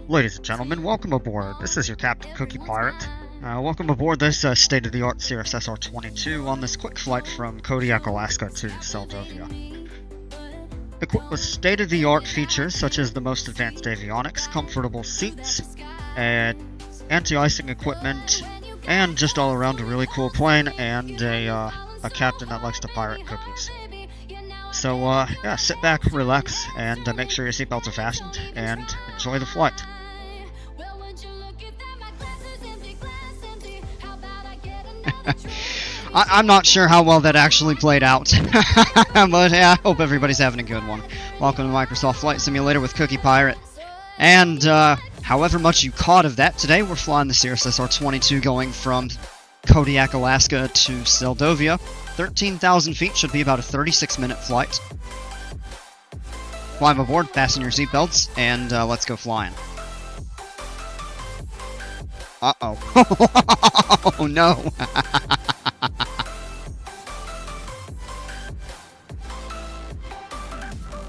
Ladies and gentlemen, welcome aboard. This is your Captain Cookie Pirate. Welcome aboard this state-of-the-art Cirrus SR22 on this quick flight from Kodiak, Alaska to Seldovia. Equipped with state-of-the-art features such as the most advanced avionics, comfortable seats, and anti-icing equipment, and just all around a really cool plane and a captain that likes to pirate cookies. So, yeah, sit back, relax, and make sure your seatbelts are fastened, and enjoy the flight. I'm not sure how well that actually played out, but yeah, I hope everybody's having a good one. Welcome to Microsoft Flight Simulator with Cookie Pirate. And, however much you caught of that, today we're flying the Cirrus SR22 going from Kodiak, Alaska to Seldovia. 13,000 feet, should be about a 36-minute flight. Climb aboard, fasten your seatbelts, and let's go flying. Uh-oh. Oh, no.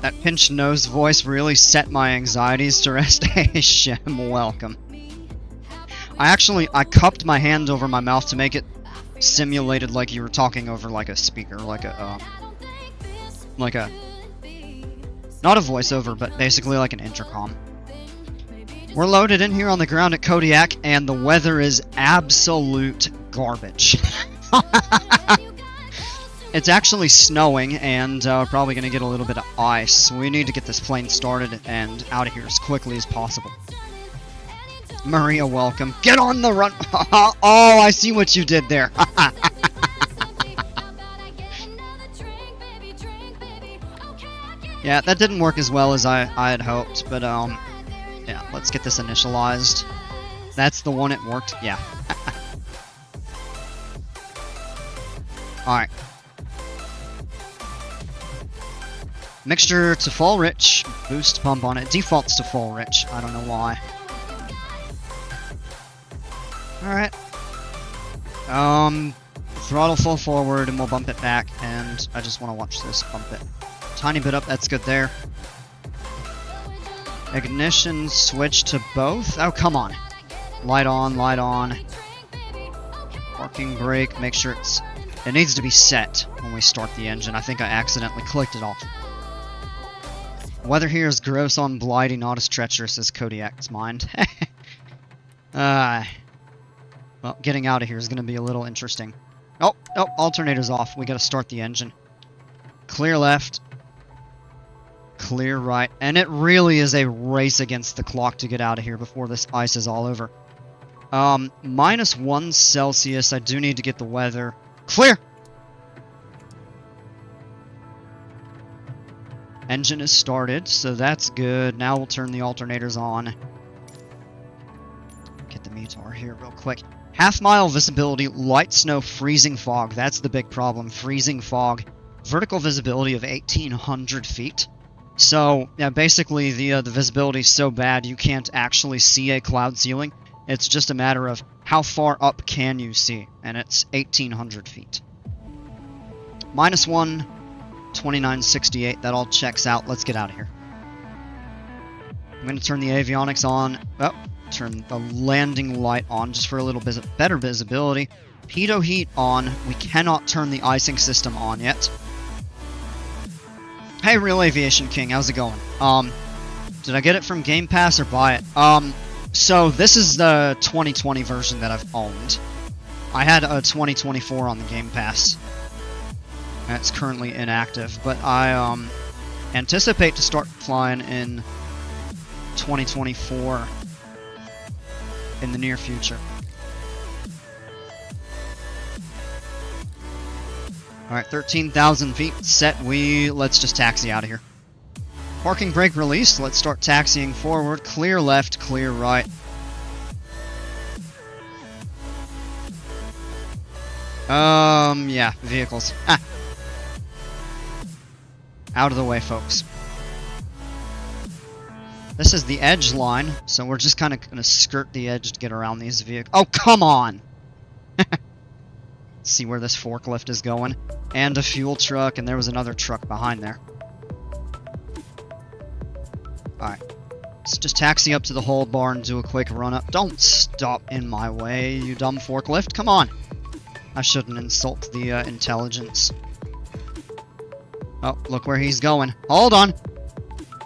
That pinched nose voice really set my anxieties to rest. Hey, Shem, welcome. I cupped my hand over my mouth to make it simulated like you were talking over like a speaker, not a voiceover, but basically like an intercom. We're loaded in here on the ground at Kodiak, and the weather is absolute garbage. It's actually snowing, and we're probably going to get a little bit of ice. We need to get this plane started and out of here as quickly as possible. Maria, welcome. Get on the run! Oh, I see what you did there. Yeah, that didn't work as well as I had hoped, but, yeah, let's get this initialized. That's the one it worked? Yeah. Alright. Mixture to full rich, boost pump on it. Defaults to full rich, I don't know why. Alright. Throttle full forward and we'll bump it back, and I just want to watch this bump it. Tiny bit up, that's good there. Ignition switch to both? Oh, come on. Light on, light on. Parking brake, make sure it needs to be set when we start the engine. I think I accidentally clicked it off. Weather here is gross on blighty, not as treacherous as Kodiak's mind. Well, getting out of here is going to be a little interesting. Oh, alternator's off. We got to start the engine. Clear left. Clear right. And it really is a race against the clock to get out of here before this ice is all over. -1 Celsius. I do need to get the weather. Clear! Engine is started, so that's good. Now we'll turn the alternators on. Get the METAR here real quick. Half-mile visibility, light snow, freezing fog. That's the big problem. Freezing fog. Vertical visibility of 1,800 feet. So, yeah, basically the visibility is so bad you can't actually see a cloud ceiling. It's just a matter of how far up can you see, and it's 1,800 feet. -1, 2968, that all checks out. Let's get out of here. I'm going to turn the avionics on. Oh, turn the landing light on just for a little bit better visibility. Pitot heat on. We cannot turn the icing system on yet. Hey, Real Aviation King, how's it going? Did I get it from Game Pass or buy it? So this is the 2020 version that I've owned. I had a 2024 on the Game Pass. That's currently inactive, but I anticipate to start flying in 2024 in the near future. Alright, 13,000 feet set. Let's just taxi out of here. Parking brake released. Let's start taxiing forward. Clear left, clear right. Yeah, vehicles. Ah. Out of the way, folks. This is the edge line, so we're just kind of going to skirt the edge to get around these vehicles. Oh, come on! see where this forklift is going. And a fuel truck, and there was another truck behind there. Alright. Let's just taxi up to the hold bar and do a quick run up. Don't stop in my way, you dumb forklift. Come on! I shouldn't insult the intelligence. Oh, look where he's going. Hold on!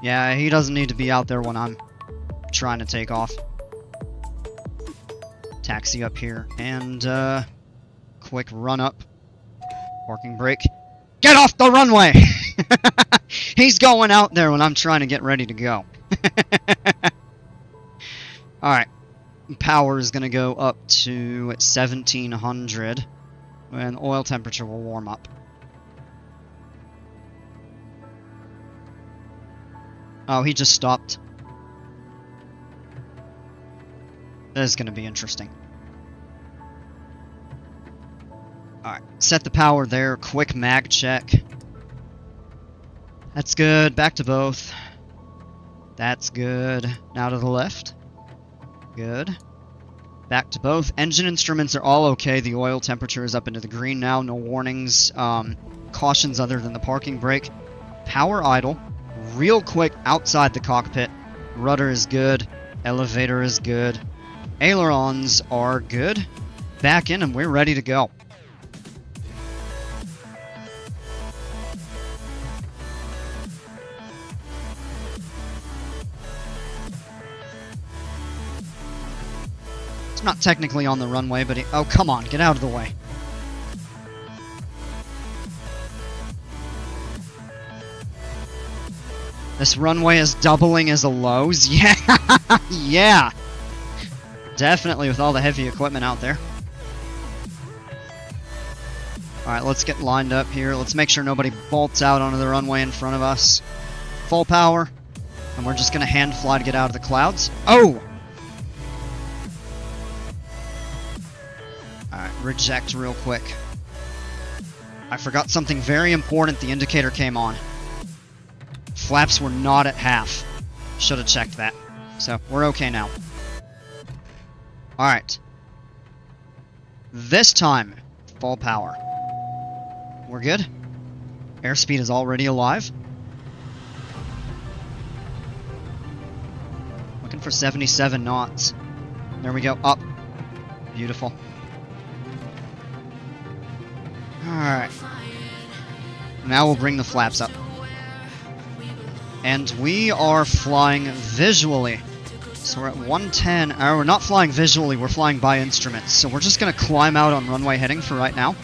Yeah, he doesn't need to be out there when I'm trying to take off. Taxi up here, and quick run up. Parking brake. Get off the runway! He's going out there when I'm trying to get ready to go. Alright. Power is going to go up to 1700, and oil temperature will warm up. Oh, he just stopped. This is going to be interesting. Alright, set the power there, quick mag check. That's good, back to both. That's good. Now to the left. Good. Back to both. Engine instruments are all okay. The oil temperature is up into the green now. No warnings, cautions other than the parking brake. Power idle. Real quick outside the cockpit. Rudder is good. Elevator is good. Ailerons are good. Back in and we're ready to go. It's not technically on the runway, but oh, come on, get out of the way. This runway is doubling as a lows. Yeah, yeah. Definitely with all the heavy equipment out there. Alright, let's get lined up here. Let's make sure nobody bolts out onto the runway in front of us. Full power. And we're just going to hand fly to get out of the clouds. Oh! Alright, reject real quick. I forgot something very important. The indicator came on. Flaps were not at half. Should have checked that. So, we're okay now. Alright. This time, full power. We're good. Airspeed is already alive. Looking for 77 knots. There we go, up. Beautiful. Alright. Now we'll bring the flaps up. And we are flying visually. So we're at 110. We're not flying visually, we're flying by instruments. So we're just going to climb out on runway heading for right now.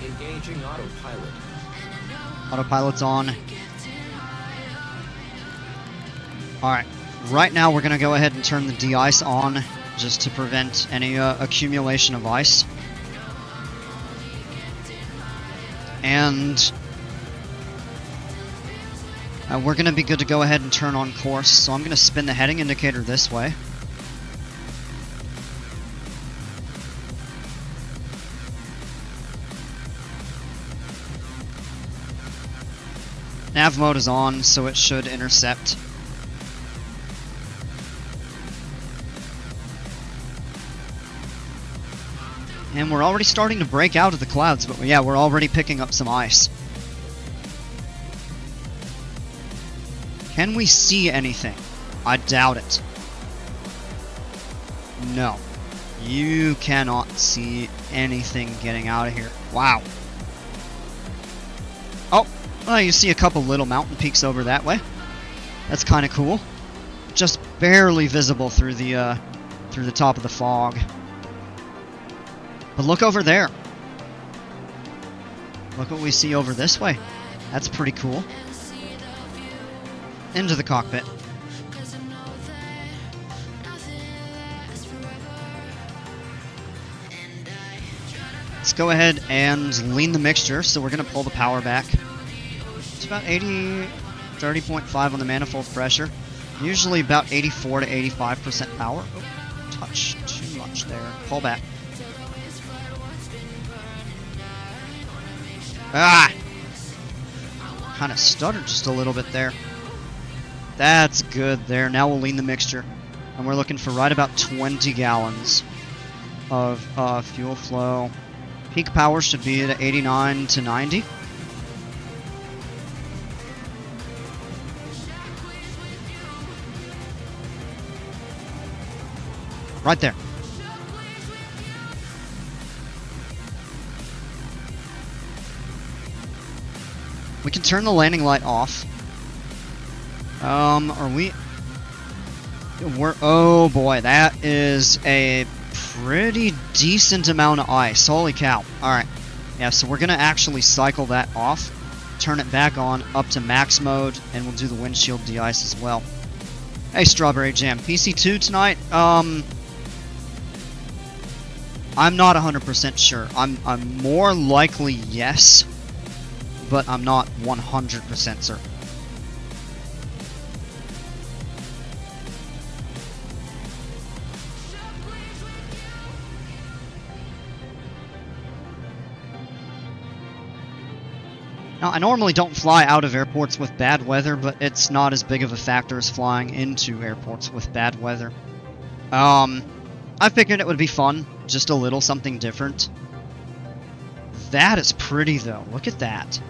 Engaging autopilot. Autopilot's on. Alright, right now we're going to go ahead and turn the de-ice on, just to prevent any accumulation of ice. And we're going to be good to go ahead and turn on course, so I'm going to spin the heading indicator this way. Nav mode is on, so it should intercept. And we're already starting to break out of the clouds, but yeah, we're already picking up some ice. Can we see anything? I doubt it. No. You cannot see anything getting out of here. Wow. Oh, well, you see a couple little mountain peaks over that way. That's kind of cool. Just barely visible through the top of the fog. But look over there. Look what we see over this way. That's pretty cool. Into the cockpit. Let's go ahead and lean the mixture, so we're going to pull the power back. It's about 30.5 on the manifold pressure. Usually about 84 to 85% power. Oh, touch too much there. Pull back. Ah! Kind of stuttered just a little bit there. That's good there. Now we'll lean the mixture. And we're looking for right about 20 gallons of fuel flow. Peak power should be at 89 to 90. Right there. We can turn the landing light off. Oh boy, that is a pretty decent amount of ice. Holy cow. Alright. Yeah, so we're gonna actually cycle that off, turn it back on, up to max mode, and we'll do the windshield de-ice as well. Hey, Strawberry Jam. PC2 tonight? I'm not 100% sure. I'm more likely yes, but I'm not 100% certain. Now, I normally don't fly out of airports with bad weather, but it's not as big of a factor as flying into airports with bad weather. I figured it would be fun, just a little something different. That is pretty, though. Look at that.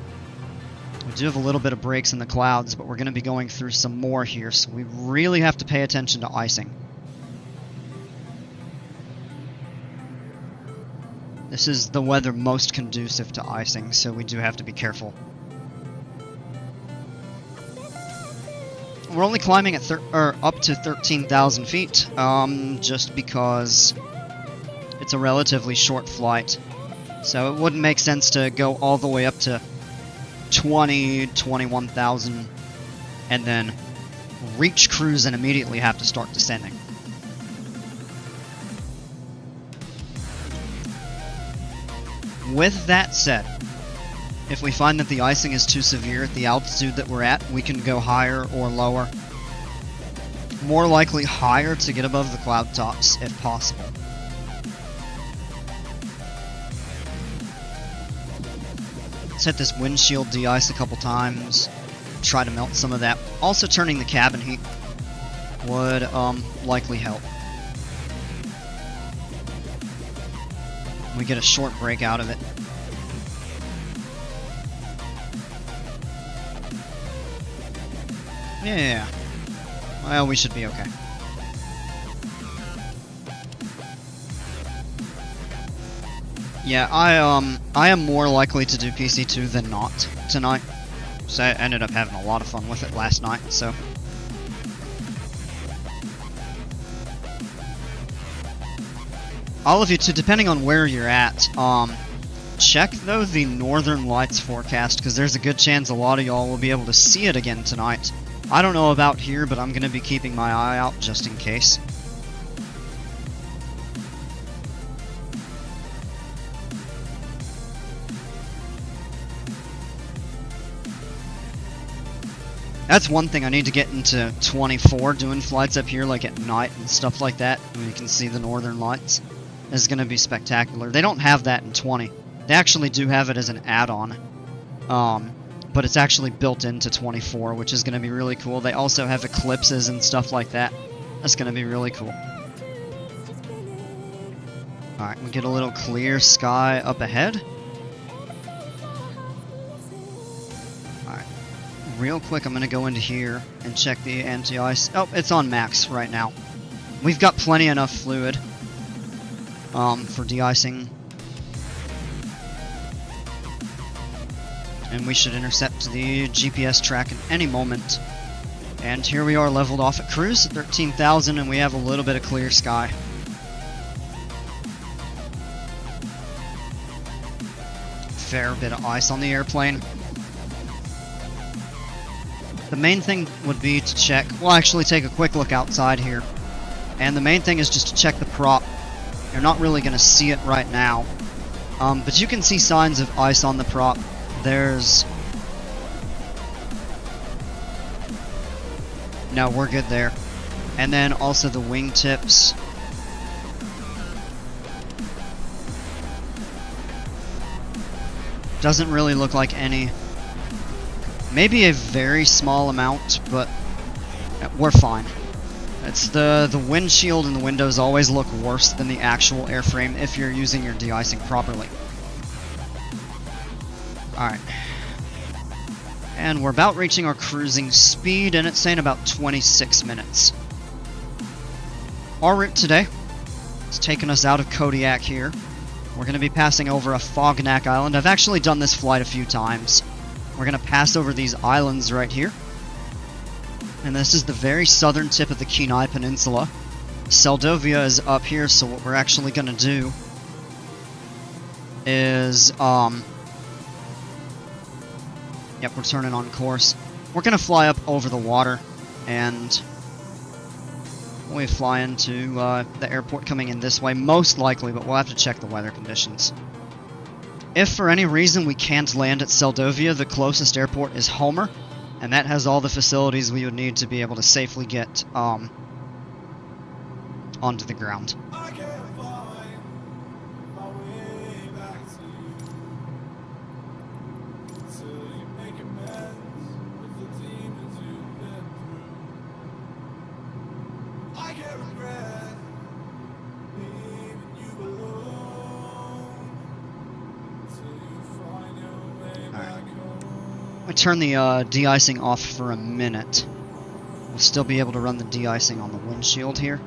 We do have a little bit of breaks in the clouds, but we're going to be going through some more here, so we really have to pay attention to icing. This is the weather most conducive to icing, so we do have to be careful. We're only climbing at up to 13,000 feet, just because it's a relatively short flight. So it wouldn't make sense to go all the way up to 21,000 and then reach cruise and immediately have to start descending. With that said, if we find that the icing is too severe at the altitude that we're at, we can go higher or lower. More likely higher to get above the cloud tops, if possible. Let's hit this windshield de-ice a couple times, try to melt some of that. Also turning the cabin heat would likely help. We get a short break out of it. Yeah. Well, we should be okay. Yeah, I am more likely to do PC2 than not tonight. So I ended up having a lot of fun with it last night, so. All of you too, depending on where you're at, check though the Northern Lights forecast, because there's a good chance a lot of y'all will be able to see it again tonight. I don't know about here, but I'm going to be keeping my eye out just in case. That's one thing I need to get into 24, doing flights up here like at night and stuff like that, when you can see the Northern Lights. Is going to be spectacular. They don't have that in 20. They actually do have it as an add-on, but it's actually built into 24, which is going to be really cool. They also have eclipses and stuff like that. That's going to be really cool. Alright, we get a little clear sky up ahead. Alright, real quick I'm going to go into here and check the anti-ice. Oh, it's on max right now. We've got plenty enough fluid for de-icing. And we should intercept the GPS track at any moment. And here we are leveled off at cruise at 13,000, and we have a little bit of clear sky. Fair bit of ice on the airplane. The main thing would be to check, we'll actually take a quick look outside here. And the main thing is just to check the prop. You're not really going to see it right now, but you can see signs of ice on the prop. There's... No, we're good there. And then also the wingtips. Doesn't really look like any. Maybe a very small amount, but we're fine. It's the windshield and the windows always look worse than the actual airframe if you're using your de-icing properly. Alright. And we're about reaching our cruising speed, and it's saying about 26 minutes. Our route today is taking us out of Kodiak here. We're going to be passing over a Kodiak island. I've actually done this flight a few times. We're going to pass over these islands right here. And this is the very southern tip of the Kenai Peninsula. Seldovia is up here, so what we're actually going to do is, yep, we're turning on course. We're going to fly up over the water, and we fly into the airport coming in this way, most likely, but we'll have to check the weather conditions. If for any reason we can't land at Seldovia, the closest airport is Homer, and that has all the facilities we would need to be able to safely get onto the ground. I turn the de-icing off for a minute. We'll still be able to run the de-icing on the windshield here.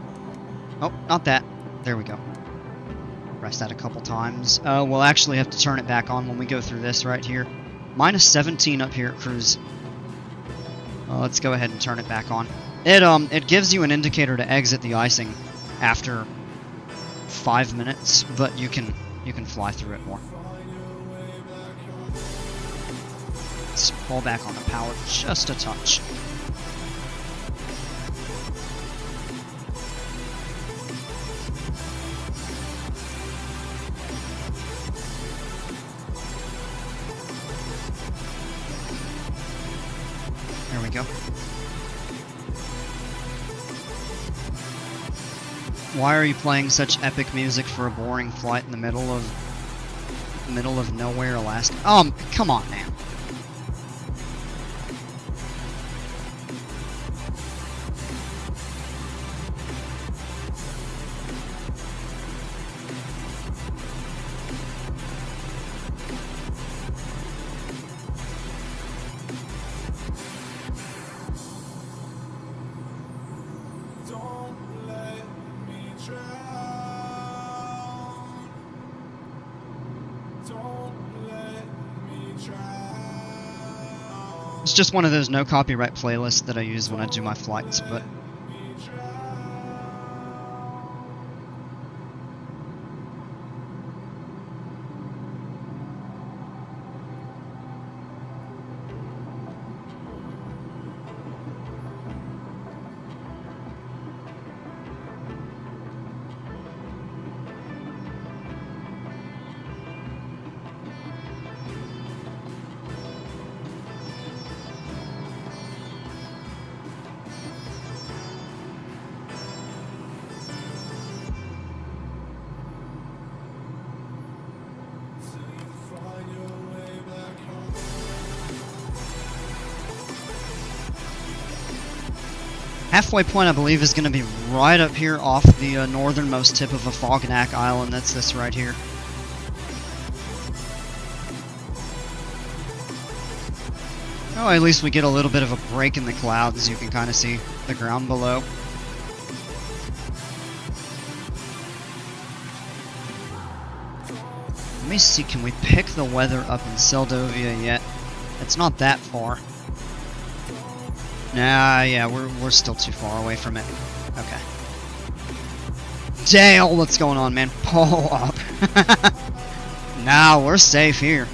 Oh, not that. There we go. Press that a couple times. We'll actually have to turn it back on when we go through this right here. Minus 17 up here at cruise. Let's go ahead and turn it back on. It gives you an indicator to exit the icing after 5 minutes, but you can fly through it more. Let's pull back on the power just a touch. There we go. Why are you playing such epic music for a boring flight in the middle of nowhere, Alaska? Come on, man. It's just one of those no copyright playlists that I use when I do my flights, but halfway point, I believe, is going to be right up here off the northernmost tip of a Kodiak island. That's this right here. Oh, at least we get a little bit of a break in the clouds. You can kind of see the ground below. Let me see, can we pick the weather up in Seldovia yet? It's not that far. Nah, yeah, we're still too far away from it. Okay. Dale, what's going on, man? Pull up. Nah, we're safe here.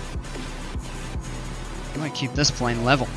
I'm gonna keep this plane level.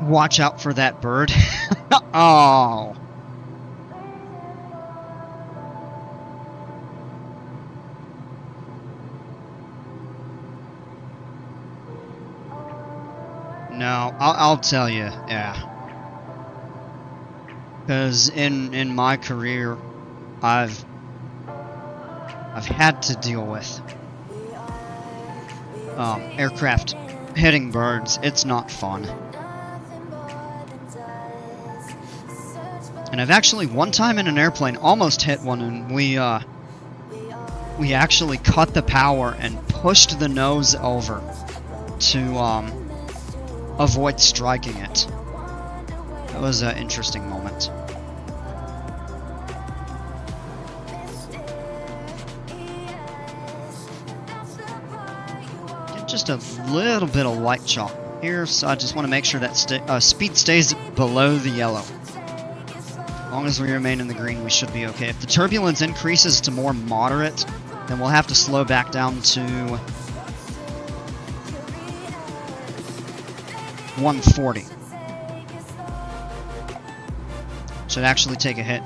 Watch out for that bird. Oh. No, I'll tell you, yeah. Because in my career, I've had to deal with aircraft hitting birds. It's not fun. And I've actually one time in an airplane almost hit one, and we actually cut the power and pushed the nose over to avoid striking it. That was an interesting moment. Get just a little bit of light chalk here, so I just want to make sure that speed stays below the yellow. As long as we remain in the green, we should be okay. If the turbulence increases to more moderate, then we'll have to slow back down to 140. Should actually take a hit,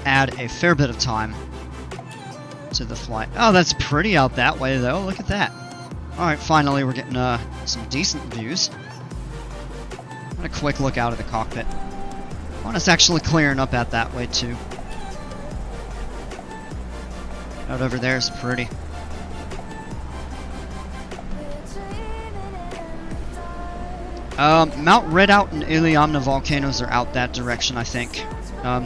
add a fair bit of time to the flight. Oh, that's pretty out that way, though. Look at that. Alright, finally we're getting some decent views. A quick look out of the cockpit. Oh, it's actually clearing up out that way, too. Out over there is pretty. Mount Redoubt and Iliamna volcanoes are out that direction, I think.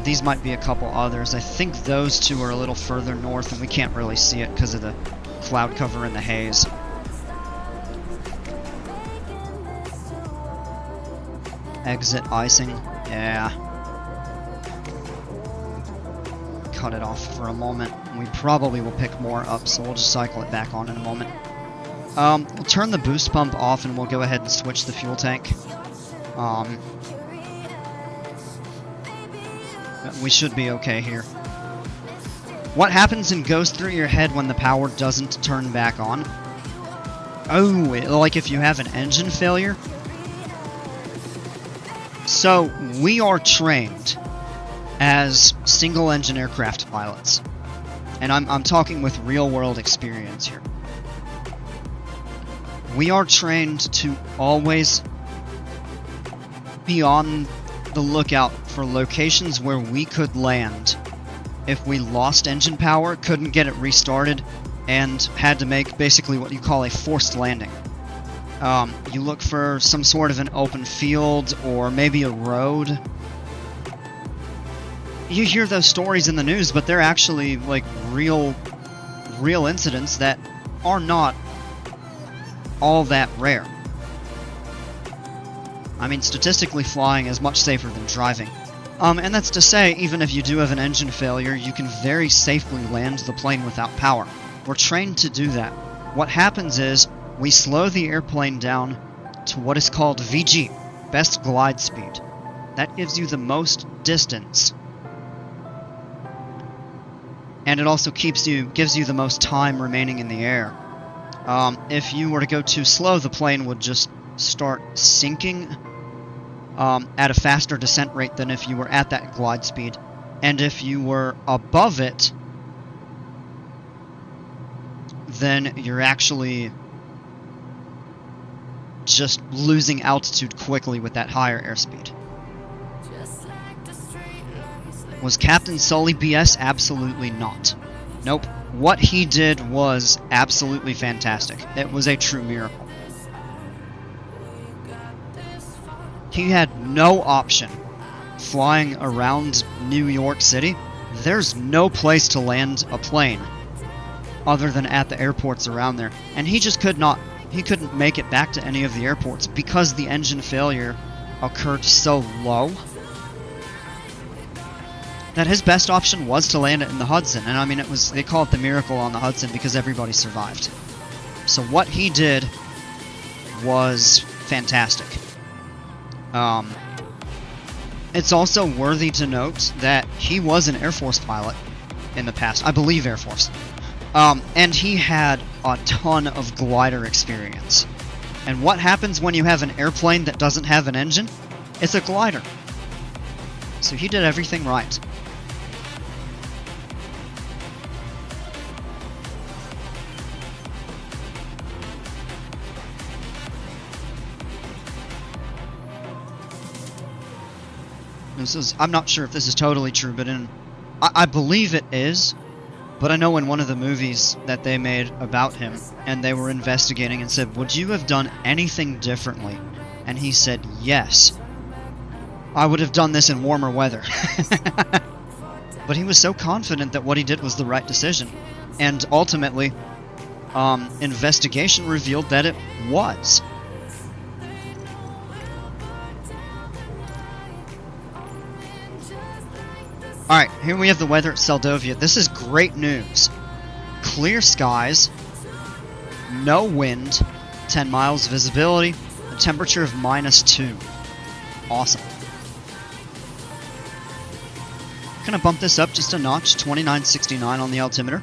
These might be a couple others. I think those two are a little further north, and we can't really see it because of the cloud cover and the haze. Exit icing. Yeah. Cut it off for a moment. We probably will pick more up, so we'll just cycle it back on in a moment. We'll turn the boost pump off and we'll go ahead and switch the fuel tank. We should be okay here. What happens and goes through your head when the power doesn't turn back on? Oh, like if you have an engine failure? So, we are trained as single-engine aircraft pilots. And I'm talking with real-world experience here. We are trained to always be on the lookout for locations where we could land if we lost engine power, couldn't get it restarted, and had to make basically what you call a forced landing. You look for some sort of an open field or maybe a road. You hear those stories in the news, but they're actually like real incidents that are not all that rare. I mean, statistically, flying is much safer than driving. And that's to say, even if you do have an engine failure, you can very safely land the plane without power. We're trained to do that. What happens is, we slow the airplane down to what is called VG, best glide speed. That gives you the most distance. And it also gives you the most time remaining in the air. If you were to go too slow, the plane would just start sinking at a faster descent rate than if you were at that glide speed. And if you were above it, then you're actually just losing altitude quickly with that higher airspeed. Was Captain Sully BS? Absolutely not. Nope. What he did was absolutely fantastic. It was a true miracle. He had no option flying around New York City. There's no place to land a plane other than at the airports around there. And he just could not. He couldn't make it back to any of the airports because the engine failure occurred so low that his best option was to land it in the Hudson. And I mean, they call it the miracle on the Hudson because everybody survived. So what he did was fantastic. It's also worthy to note that he was an Air Force pilot in the past. I believe Air Force. And he had a ton of glider experience. And what happens when you have an airplane that doesn't have an engine? It's a glider. So he did everything right. I'm not sure if this is totally true, but I believe it is, but I know in one of the movies that they made about him, and they were investigating and said, would you have done anything differently? And he said, yes. I would have done this in warmer weather. But he was so confident that what he did was the right decision. And ultimately, investigation revealed that it was. Alright, here we have the weather at Seldovia. This is great news. Clear skies, no wind, 10 miles visibility, a temperature of -2. Awesome. Gonna bump this up just a notch, 2969 on the altimeter.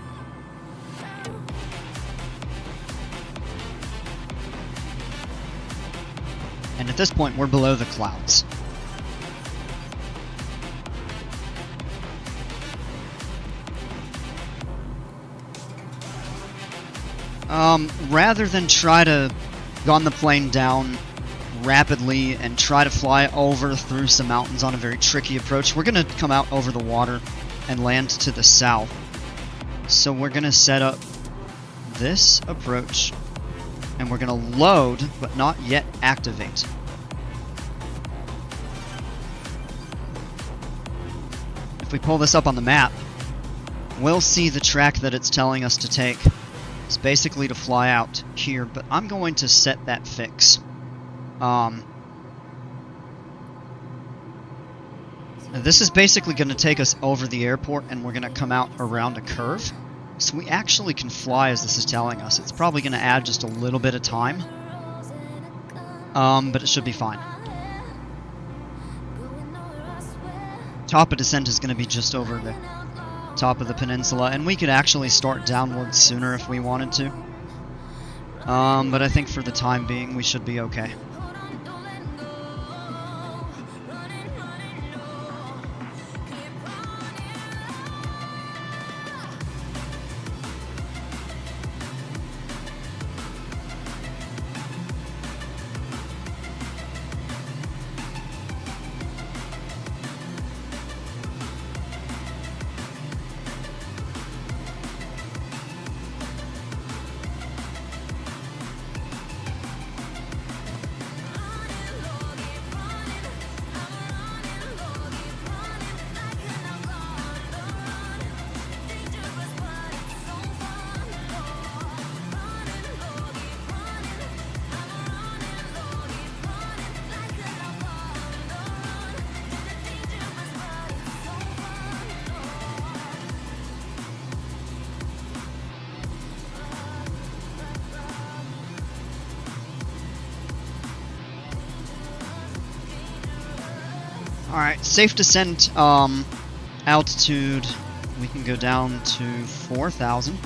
And at this point, we're below the clouds. Rather than try to gun the plane down rapidly and try to fly over through some mountains on a very tricky approach, we're going to come out over the water and land to the south. So we're going to set up this approach, and we're going to load, but not yet activate. If we pull this up on the map, we'll see the track that it's telling us to take. It's basically to fly out here, but I'm going to set that fix. This is basically going to take us over the airport, and we're going to come out around a curve. So we actually can fly as this is telling us. It's probably going to add just a little bit of time. But it should be fine. Top of descent is going to be just over the top of the peninsula, and we could actually start downwards sooner if we wanted to. But I think for the time being, we should be okay. Alright, safe descent altitude, we can go down to 4,000.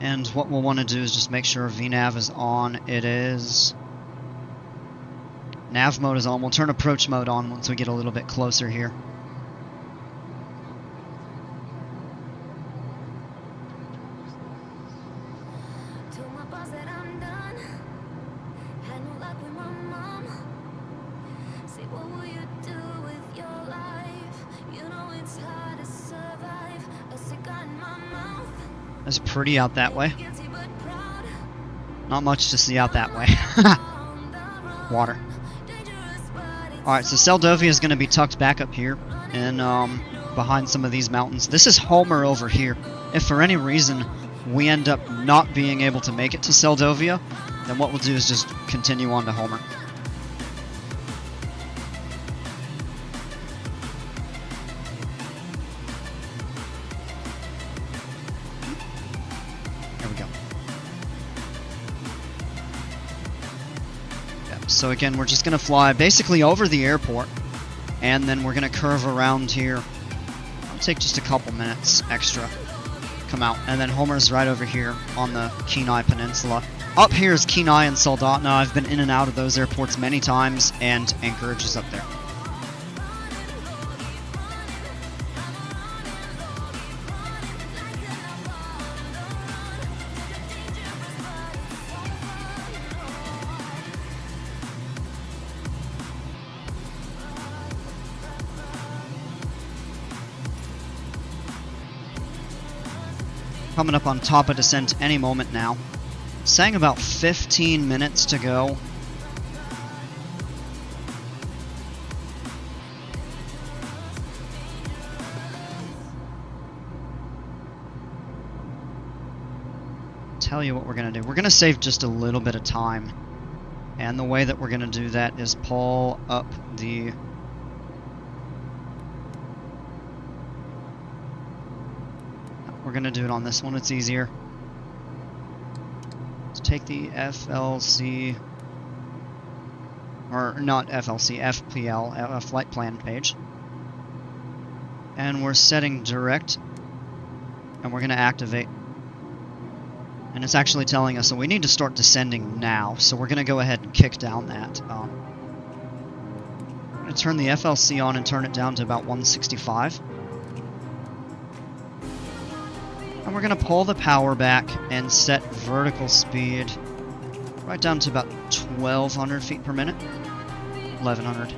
And what we'll want to do is just make sure VNav is on. It is. Nav mode is on. We'll turn approach mode on once we get a little bit closer here. It's pretty out that way. Not much to see out that way. Water. Alright, so Seldovia is going to be tucked back up here and behind some of these mountains. This is Homer over here. If for any reason we end up not being able to make it to Seldovia, then what we'll do is just continue on to Homer. So again, we're just going to fly basically over the airport, and then we're going to curve around here. It'll take just a couple minutes extra. come out. And then Homer's right over here on the Kenai Peninsula. Up here is Kenai and Soldotna. I've been in and out of those airports many times, and Anchorage is up there. Coming up on top of descent any moment now. Saying about 15 minutes to go. Tell you what we're going to do. We're going to save just a little bit of time. And the way that we're going to do that is pull up the... We're going to do it on this one, it's easier. Let's take the FLC, or not FLC, FPL, flight plan page. And we're setting direct, and we're going to activate. And it's actually telling us that we need to start descending now, so we're going to go ahead and kick down that. I'm going to turn the FLC on and turn it down to about 165. And we're going to pull the power back and set vertical speed right down to about 1,200 feet per minute. 1,100.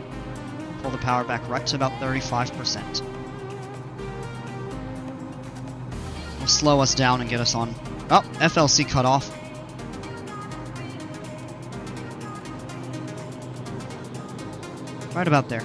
Pull the power back right to about 35%. Will slow us down and get us on. Oh, FLC cut off. Right about there.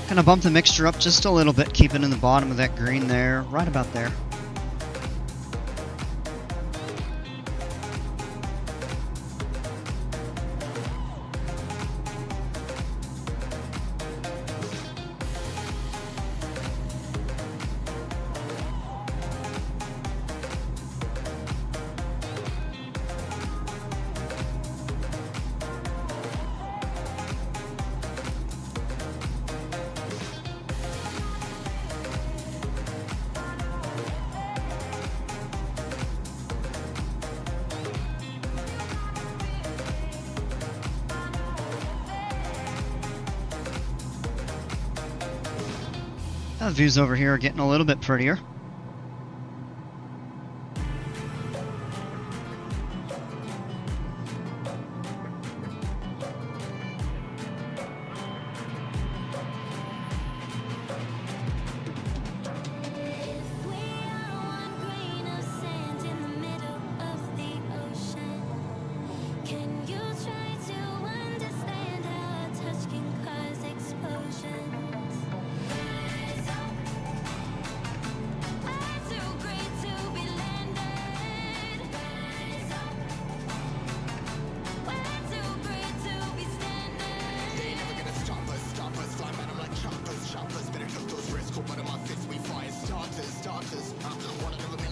Kind of bump the mixture up just a little bit, keep it in the bottom of that green there, right about there. The views over here are getting a little bit prettier. One of them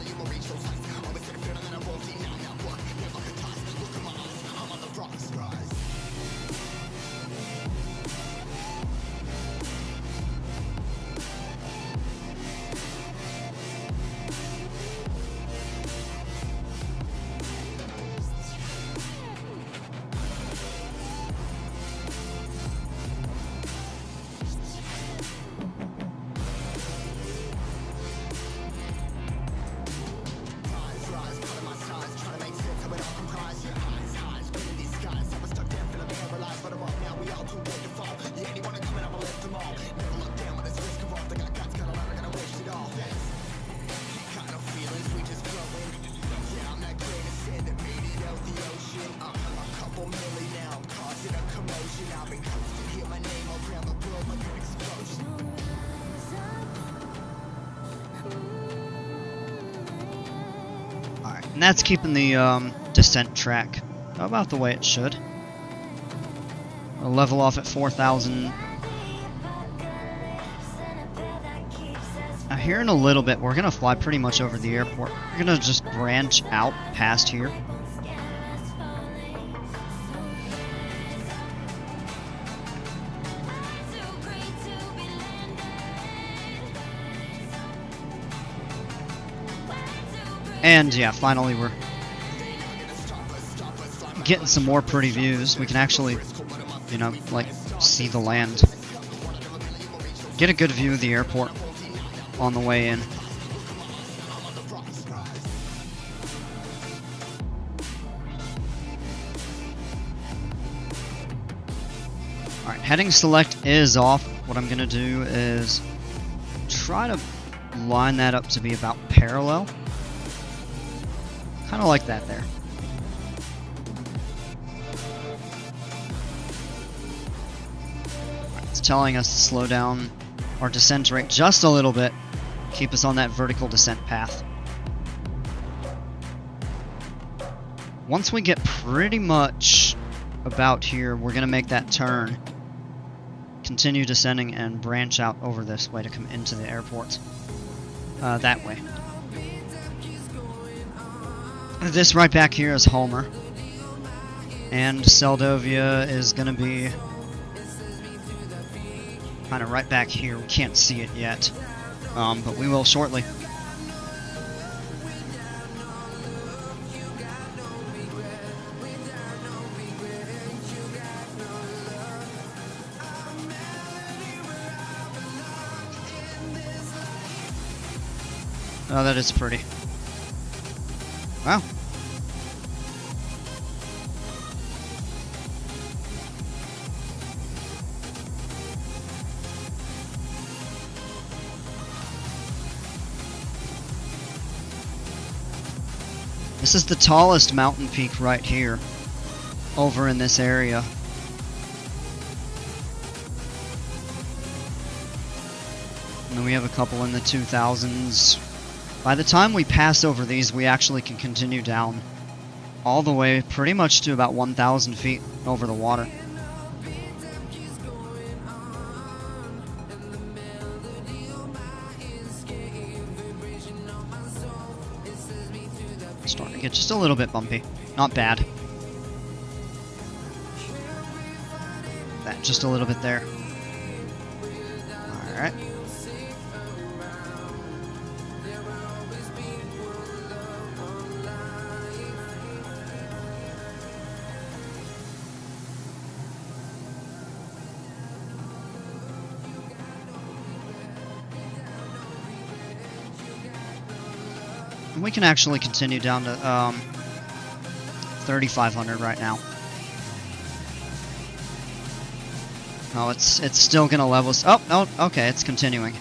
And that's keeping the descent track about the way it should. I'll level off at 4,000. Now here in a little bit, we're going to fly pretty much over the airport. We're going to just branch out past here. And yeah, finally we're getting some more pretty views. We can actually, you know, like, see the land. Get a good view of the airport on the way in. Alright, heading select is off. What I'm going to do is try to line that up to be about parallel. Kind of like that there. It's telling us to slow down our descent rate just a little bit. Keep us on that vertical descent path. Once we get pretty much about here, we're going to make that turn. Continue descending and branch out over this way to come into the airport. That way. This right back here is Homer. And Seldovia is going to be kind of right back here. We can't see it yet, but we will shortly. Oh, that is pretty. Wow. This is the tallest mountain peak right here, over in this area. And then we have a couple in the 2000s. By the time we pass over these, we actually can continue down all the way pretty much to about 1,000 feet over the water. Starting to get just a little bit bumpy. Not bad. That just a little bit there. Alright. We can actually continue down to 3,500 right now. Oh, it's still gonna level us. Oh, no, okay, it's continuing.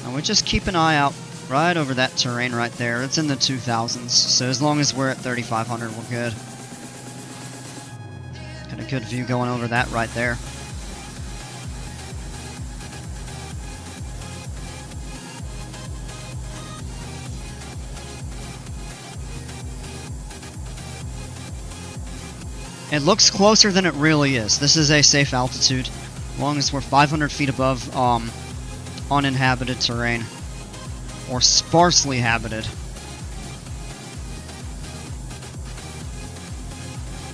And we just keep an eye out right over that terrain right there. It's in the 2000s, so as long as we're at 3,500, we're good. Got a good view going over that right there. It looks closer than it really is. This is a safe altitude, as long as we're 500 feet above uninhabited terrain, or sparsely habited.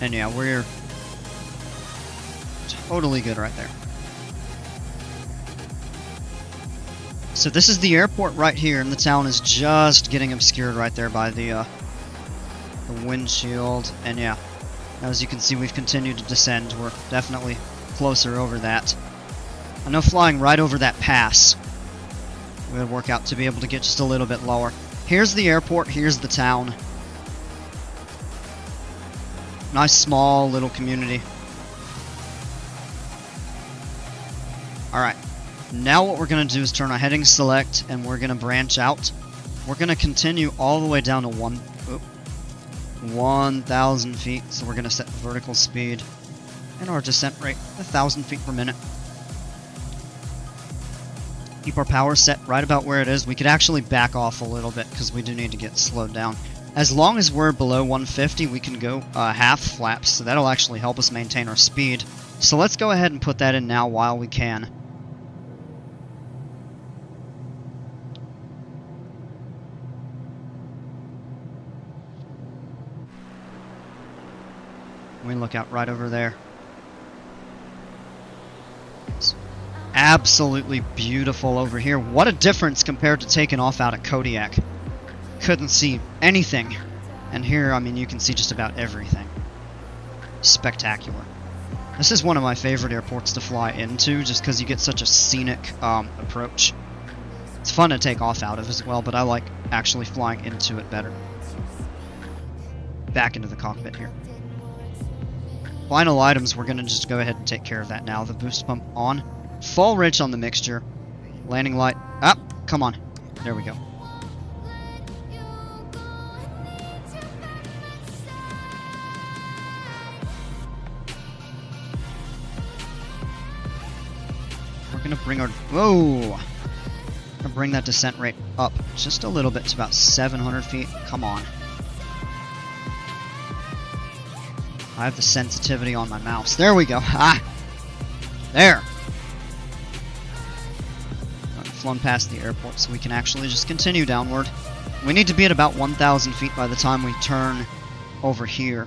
And yeah, we're totally good right there. So this is the airport right here, and the town is just getting obscured right there by the windshield, and yeah. As you can see, we've continued to descend. We're definitely closer over that. I know flying right over that pass would work out to be able to get just a little bit lower. Here's the airport, here's the town. Nice small little community. Alright, now what we're going to do is turn our heading select, and we're going to branch out. We're going to continue all the way down to 1,000 feet, so we're going to set vertical speed and our descent rate 1,000 feet per minute. Keep our power set right about where it is. We could actually back off a little bit because we do need to get slowed down. As long as we're below 150, we can go half flaps, so that'll actually help us maintain our speed. So let's go ahead and put that in now while we can. We look out right over there. It's absolutely beautiful over here. What a difference compared to taking off out at Kodiak. Couldn't see anything. And here, I mean, you can see just about everything. Spectacular. This is one of my favorite airports to fly into, just because you get such a scenic approach. It's fun to take off out of as well, but I like actually flying into it better. Back into the cockpit here. Final items, we're going to just go ahead and take care of that now. The boost pump on. Fall rich on the mixture. Landing light. Ah, come on. There we go. We're going to bring our... Whoa! We're going to bring that descent rate up just a little bit to about 700 feet. Come on. I have the sensitivity on my mouse. There we go. Ah! There! I've flown past the airport, so we can actually just continue downward. We need to be at about 1,000 feet by the time we turn over here.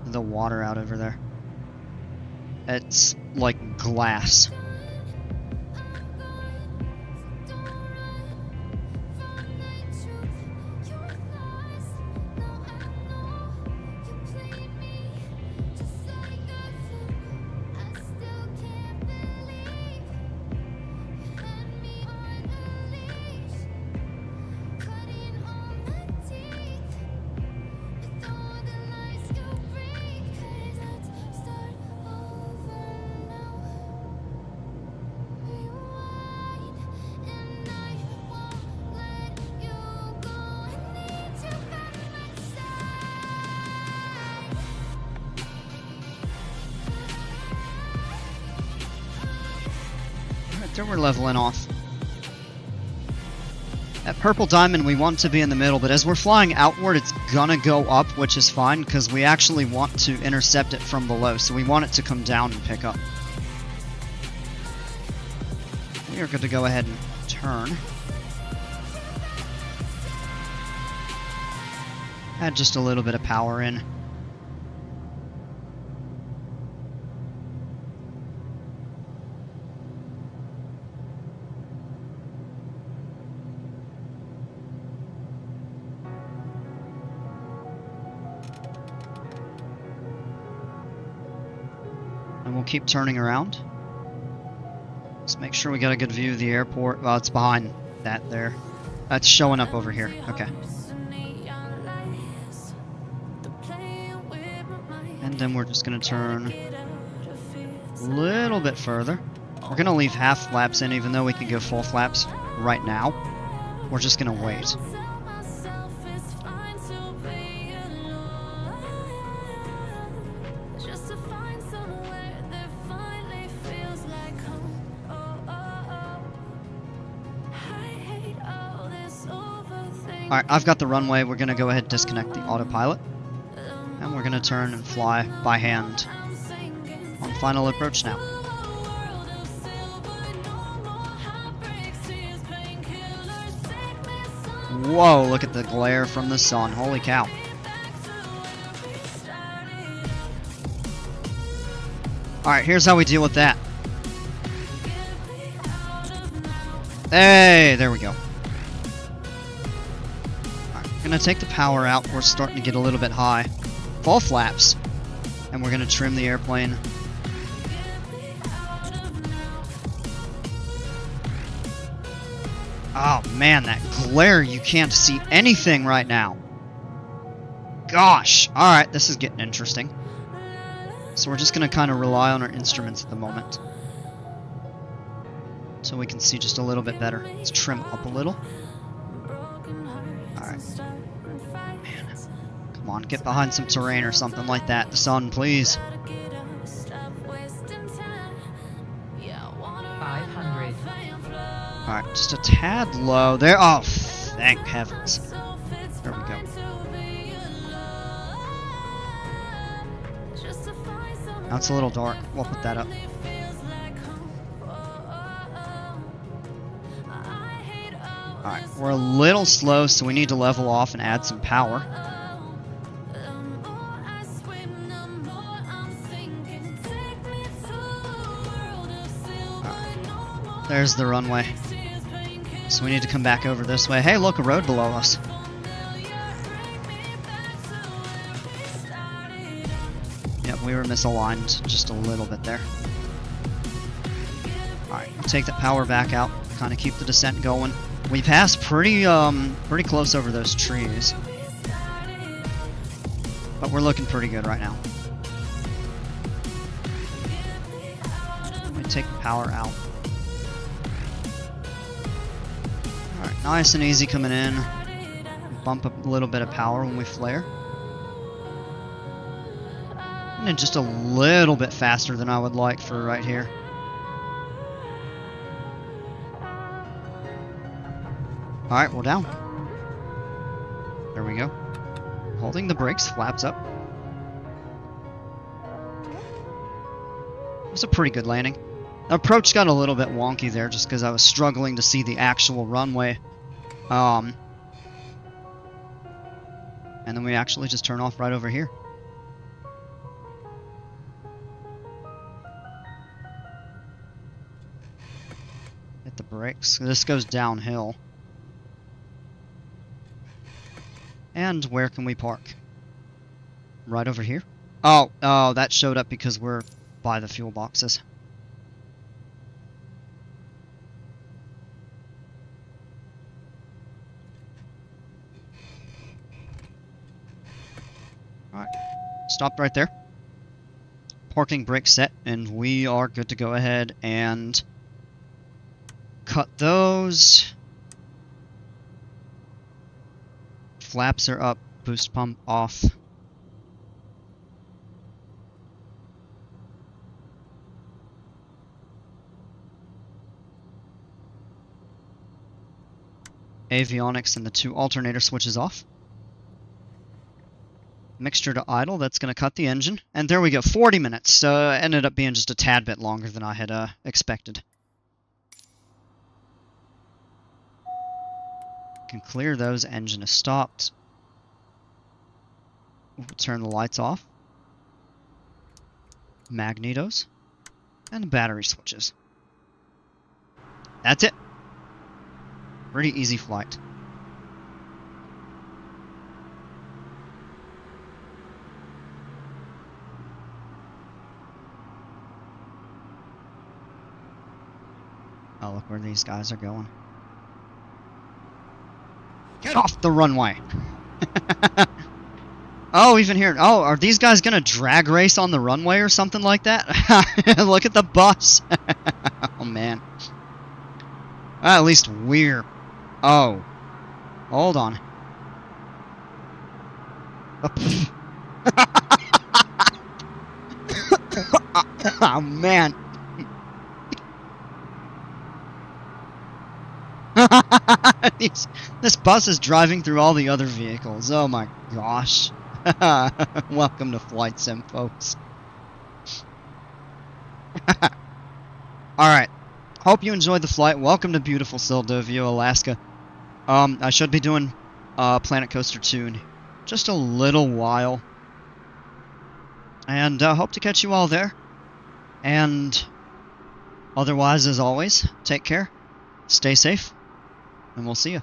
The water out over there. It's like glass. There we're leveling off. At Purple Diamond we want to be in the middle, but as we're flying outward it's gonna go up, which is fine because we actually want to intercept it from below, so we want it to come down and pick up. We are good to go ahead and turn. Add just a little bit of power in. And we'll keep turning around. Let's make sure we got a good view of the airport. Well, it's behind that there. It's showing up over here. Okay. And then we're just going to turn a little bit further. We're going to leave half flaps in, even though we can go full flaps right now. We're just going to wait. Alright, I've got the runway. We're going to go ahead and disconnect the autopilot. And we're going to turn and fly by hand on final approach now. Whoa, look at the glare from the sun. Holy cow. Alright, here's how we deal with that. Hey, there we go. We're going to take the power out. We're starting to get a little bit high. Fall flaps. And we're going to trim the airplane. Oh man, that glare, you can't see anything right now. Gosh. Alright, this is getting interesting. So we're just going to kind of rely on our instruments at the moment. So we can see just a little bit better. Let's trim up a little. Alright. Man. Come on, get behind some terrain or something like that. The sun, please. Alright, just a tad low there. Oh, thank heavens. There we go. Now it's a little dark. We'll put that up. Alright, we're a little slow, so we need to level off and add some power. Alright, there's the runway. So we need to come back over this way. Hey, look, a road below us. Yep, we were misaligned just a little bit there. Alright, we'll take that power back out, kind of keep the descent going. We passed pretty close over those trees. But we're looking pretty good right now. Let me take the power out. Alright, nice and easy coming in. Bump up a little bit of power when we flare. And just a little bit faster than I would like for right here. Alright, we're down. There we go. Holding the brakes, flaps up. It was a pretty good landing. The approach got a little bit wonky there just because I was struggling to see the actual runway. And then we actually just turn off right over here. Hit the brakes. This goes downhill. And where can we park? Right over here? Oh, that showed up because we're by the fuel boxes. Alright, stopped right there. Parking brake set, and we are good to go ahead and cut those. Flaps are up, boost pump off. Avionics and the 2 alternator switches off. Mixture to idle, that's going to cut the engine. And there we go, 40 minutes. Ended up being just a tad bit longer than I had expected. Can clear those. Engine is stopped. We'll turn the lights off. Magnetos. And battery switches. That's it. Pretty easy flight. Oh, look where these guys are going. Get off the runway! Oh, even here. Oh, are these guys gonna drag race on the runway or something like that? Look at the bus! Oh, man. At least we're... Oh. Hold on. Oh, man. This bus is driving through all the other vehicles. Oh my gosh. Welcome to Flight Sim, folks. Alright. Hope you enjoyed the flight. Welcome to beautiful Seldovia, Alaska. I should be doing Planet Coaster 2 in just a little while. And hope to catch you all there. And otherwise, as always, take care, stay safe, and we'll see you.